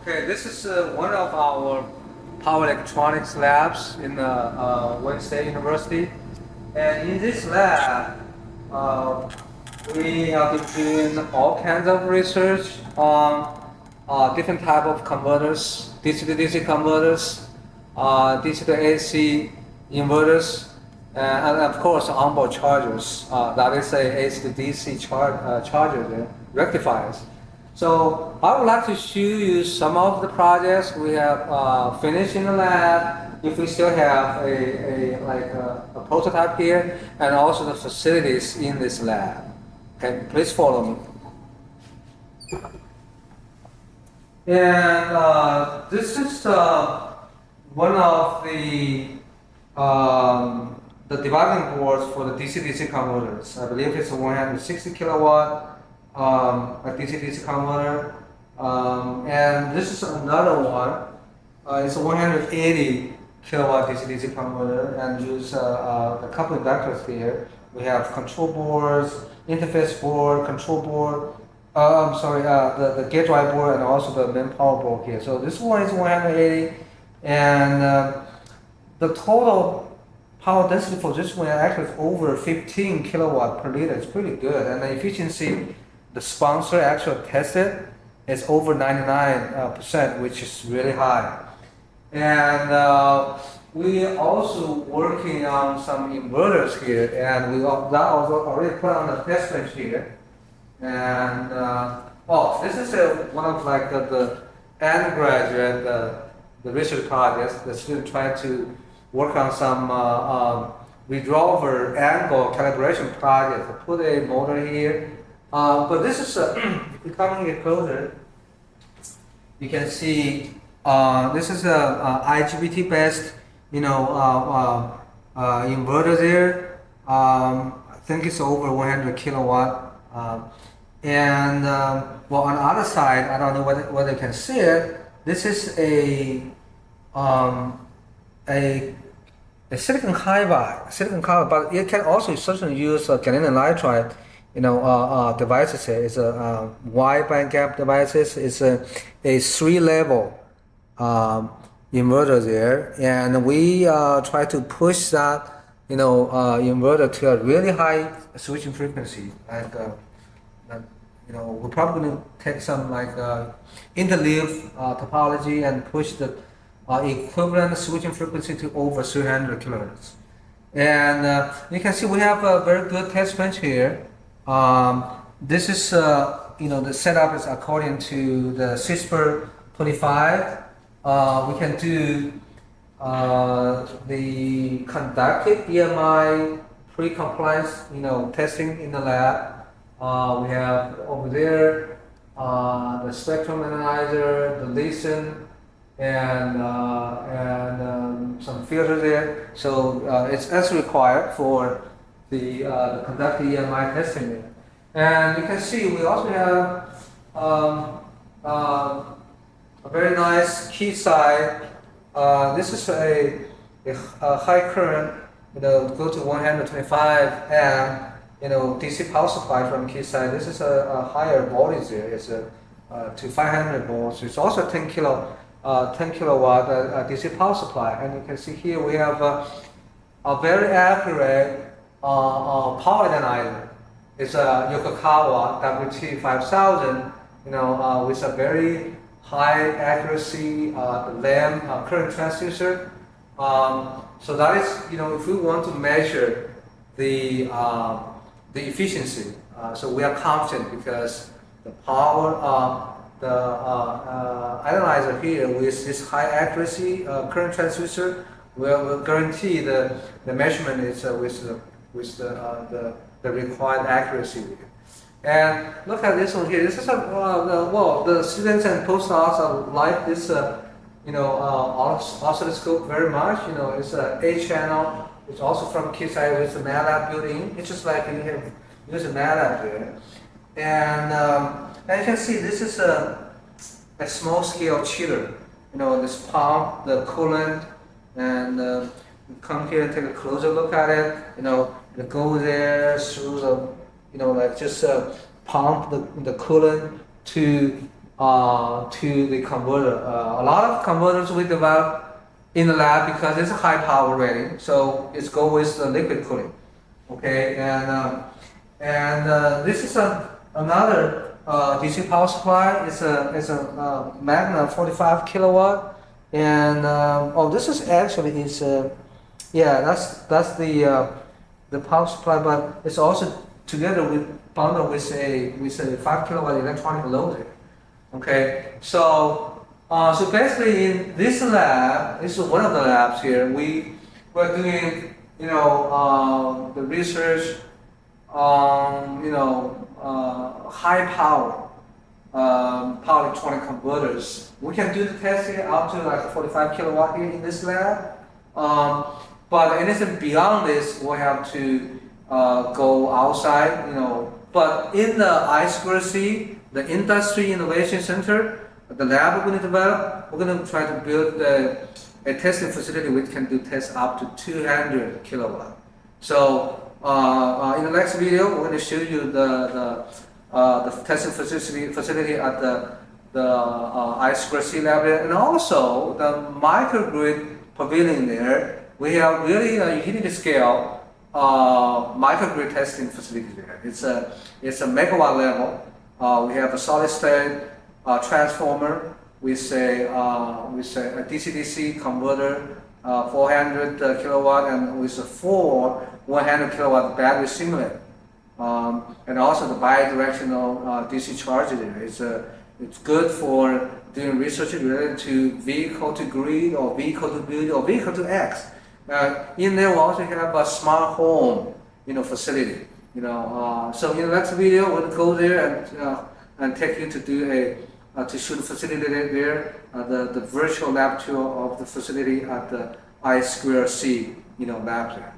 Okay, this is one of our power electronics labs in Wayne State University. And in this lab, uh, we have been doing all kinds of research on different type of converters, DC to DC converters, DC to AC inverters, and of course onboard chargers. That is a AC to DC charger, the rectifiers. So I would like to show you some of the projects we have finished in the lab. If we still have a prototype here, and also the facilities in this lab. Okay, please follow me. And this is one of the debugging boards for the DC-DC converters. I believe it's a 160 kilowatt a DC-DC converter. And this is another one. It's a 180 kilowatt DC-DC converter and use a couple of vectors here. We have control boards, interface board, control board, the gate drive board, and also the main power board here. So this one is 180, and the total power density for this one actually is over 15 kilowatt per liter. It's pretty good, and the efficiency the sponsor actually tested is over 99%, which is really high. And we also working on some inverters here, and we that also already put on the test bench here. And this is one of the undergraduate the research projects. The student trying to work on some resolver angle calibration project to put a motor here. But this is if you come here closer, you can see this is a IGBT based inverter there. I think it's over 100 kilowatt. And on the other side, I don't know whether you can see it. This is a silicon carbide, but it can also certainly use gallium nitride. Devices here is a wide bandgap devices. It's a 3-level inverter there, and we try to push that inverter to a really high switching frequency. We're probably going to take some interleave topology and push the equivalent switching frequency to over 300 kilohertz. And you can see we have a very good test bench here. This is the setup is according to the CISPR 25. We can do the conductive EMI pre-compliance testing in the lab. We have over there the spectrum analyzer, the listen, and some filters there. So it's as required for the conductive EMI testing there. And you can see we also have a very nice key side. This is a high current, go to 125 amp. DC power supply from key side. This is a higher voltage there. It's to 500 volts. It's also 10 kilowatt DC power supply. And you can see here we have a very accurate power analyzer. It's a Yokogawa WT5000. With a very high accuracy lamp current transducer. So that is if we want to measure the efficiency. So we are confident because the power, the analyzer here with this high accuracy current transducer will guarantee the measurement is with the required accuracy. And look at this one here. This is the students and postdocs like this oscilloscope very much. It's a 8-channel. It's also from Keysight with the MATLAB built-in. It's just like you have use a MATLAB there. And you can see this is a small scale chiller. This pump, the coolant, and you come here and take a closer look at it. You go there through the, just pump the coolant to to the converter. A lot of converters we develop in the lab because it's a high power rating, so it's go with the liquid cooling. Okay, and this is another DC power supply. It's a Magna 45 kilowatt, and oh, this is actually yeah, that's the power supply, but it's also together with bundled with a 5 kilowatt electronic loader. Okay, so basically in this lab, this is one of the labs here. We're doing the research on high power power electronic converters. We can do the testing up to like 45 kilowatt here in this lab. But anything beyond this, we have to go outside. But in the I2C, the Industry Innovation Center, the lab we're going to develop, we're going to try to build a testing facility which can do tests up to 200 kilowatt. So in the next video, we're going to show you the testing facility at the I2C lab, and also the microgrid pavilion there. We have really a utility scale microgrid testing facility there. It's a megawatt level. We have a solid state transformer with a DC-DC converter, 400 kilowatt, and with a 100 kilowatt battery simulator, and also the bi-directional DC charger there. It's good for doing research related to vehicle to grid or vehicle to build or vehicle to X. In there we also have a smart home, facility. So in the next video we'll go there and take you to do to shoot the facility there, the virtual lab tour of the facility at the I2C, lab there.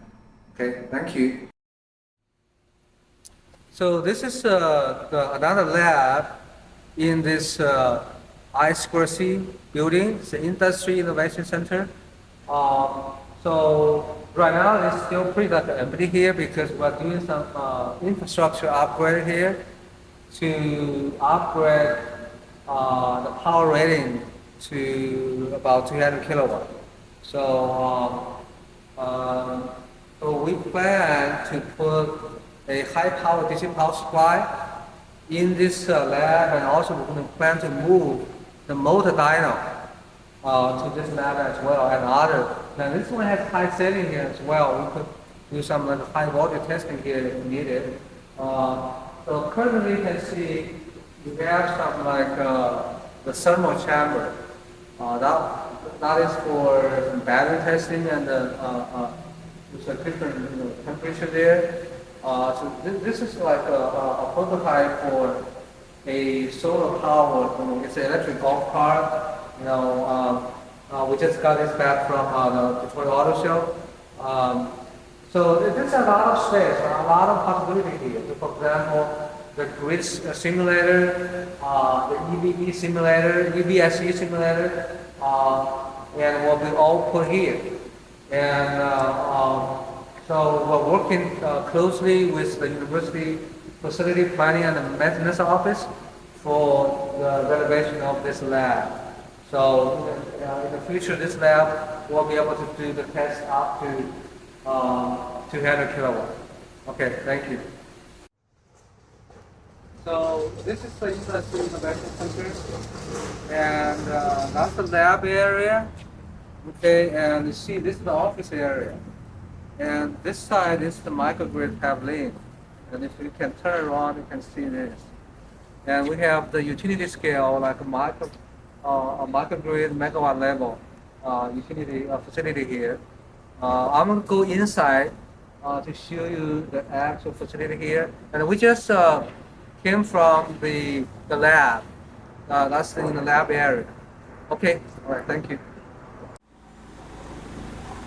Okay, thank you. So this is another lab in this I2C building. It's the Industry Innovation Center. So right now it's still pretty much empty here because we're doing some infrastructure upgrade here to upgrade the power rating to about 200 kilowatt. So we plan to put a high power DC power supply in this lab, and also we're going to plan to move the motor dyno to this lab as well, and other. Now this one has high setting here as well. We could do some high voltage testing here if needed. So currently you can see we have some the thermal chamber. That is for some battery testing, and there's a different temperature there. So this is like a prototype for a solar powered, it's an electric golf cart. We just got this back from the Detroit Auto Show. So there's a lot of space, a lot of possibility here. So for example, the grid simulator, the EVE simulator, EVSE simulator, and will be all put here. And so we're working closely with the University Facility Planning and Maintenance Office for the renovation of this lab. So in the future, this lab will be able to do the test up to 200 kilowatt. Okay, thank you. So this is the Industry Innovation Center, and that's the lab area. Okay, and you see this is the office area. And this side is the microgrid pavilion. And if you can turn around, you can see this. And we have the utility scale, like a microgrid megawatt level utility facility here. I'm going to go inside to show you the actual facility here. And we just came from the lab. That's in the lab area. Okay, all right, thank you.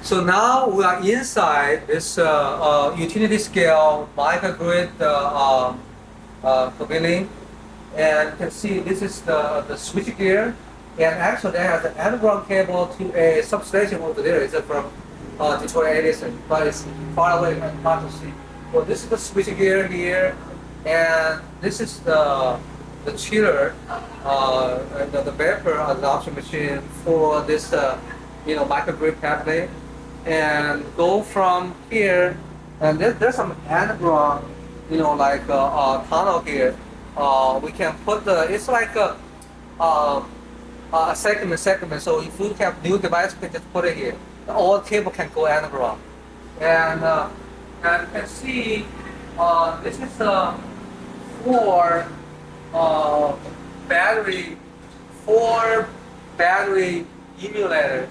So now we are inside this utility scale microgrid pavilion, and you can see this is the switchgear, and actually they have the underground cable to a substation over there. It's from Detroit Edison, but it's far away and hard to see. So this is the switchgear here, and this is the the chiller, and the vapor adsorption machine for this, microgrid pathway, and go from here. And there's some underground, like a tunnel here. We can put it's like a segment. So if you have new device, you can just put it here. All cable can go underground. And you can see this is four uh, battery four battery emulator.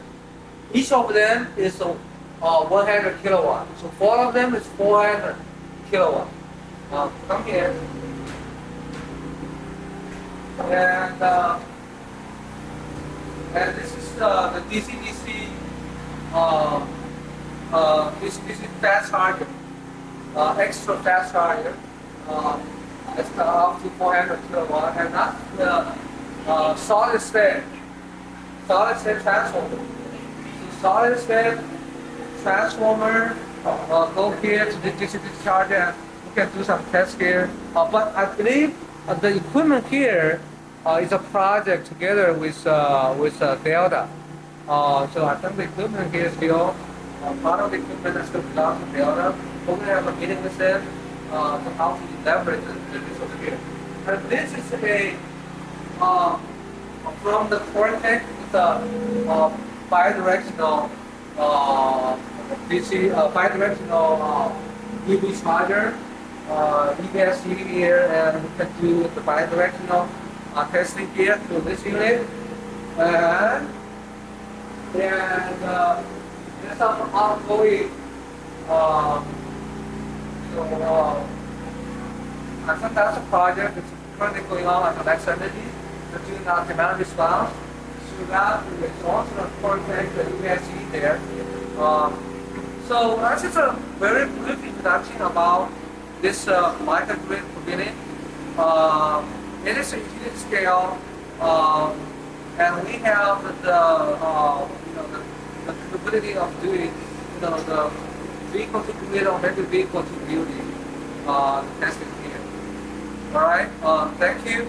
Each of them is 100 kilowatt. So four of them is 400 kilowatt. Come here. And this is the DC-DC this is fast charger, extra fast charger. It's up to 400 kilowatt, and that's the solid state transformer. So solid state transformer go here to the DC-DC charger, and we can do some tests here. But I believe the equipment here is a project together with Delta. So I think the equipment here is still part of the equipment that still belongs to Delta. We're going to have a meeting with them to how to leverage the resource here. And this is from the Cortex, it's a bidirectional DC, bidirectional EV charger. You can see here, and we can do the bidirectional testing here through this unit. And there's some ongoing, and sometimes a project that's currently going on at the next energy. We're doing demand response. So that is also the Cortex that you can see there. So that's just a very brief introduction about this microgrid beginning. It is a utility scale, and we have the capability of doing the vehicle to grid or maybe vehicle to building testing here. All right. Thank you.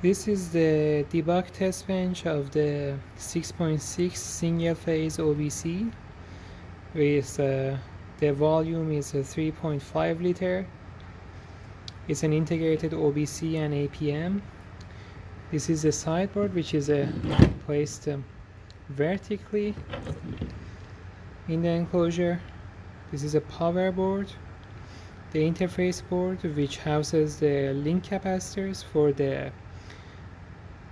This is the debug test bench of the 6.6 single phase OBC with the volume is 3.5 liter. It's an integrated OBC and APM. This is the sideboard, which is placed vertically in the enclosure. This is a power board, the interface board, which houses the link capacitors for the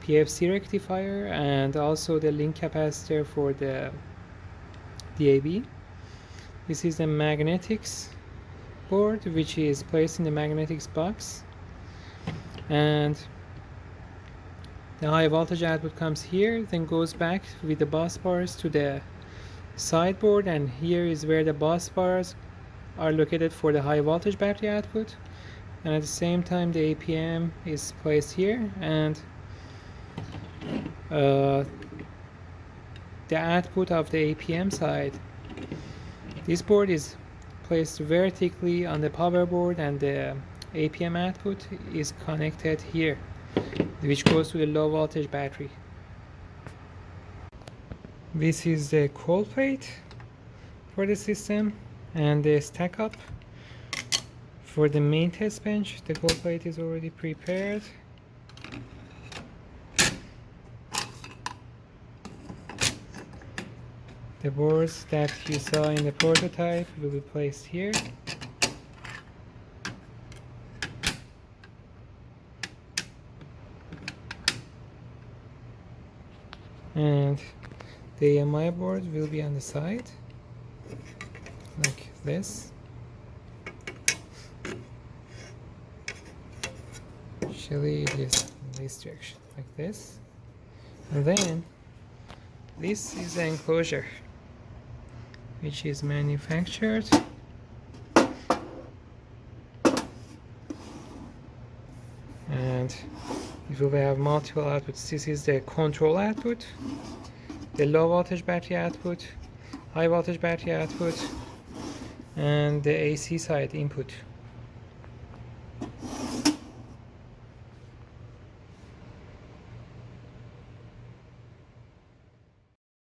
PFC rectifier and also the link capacitor for the DAB. This is the magnetics board, which is placed in the magnetics box, and the high voltage output comes here, then goes back with the bus bars to the sideboard, and here is where the bus bars are located for the high voltage battery output. And at the same time the APM is placed here, and the output of the APM side, this board is placed vertically on the power board, and the APM output is connected here, which goes to the low voltage battery. This is the cold plate for the system and the stack up for the main test bench. The cold plate is already prepared. The boards that you saw in the prototype will be placed here. And the AMI board will be on the side, like this. Actually, it is in this direction, like this. And then this is the enclosure, which is manufactured. And it will have multiple outputs. This is the control output, the low voltage battery output, high voltage battery output, and the AC side input.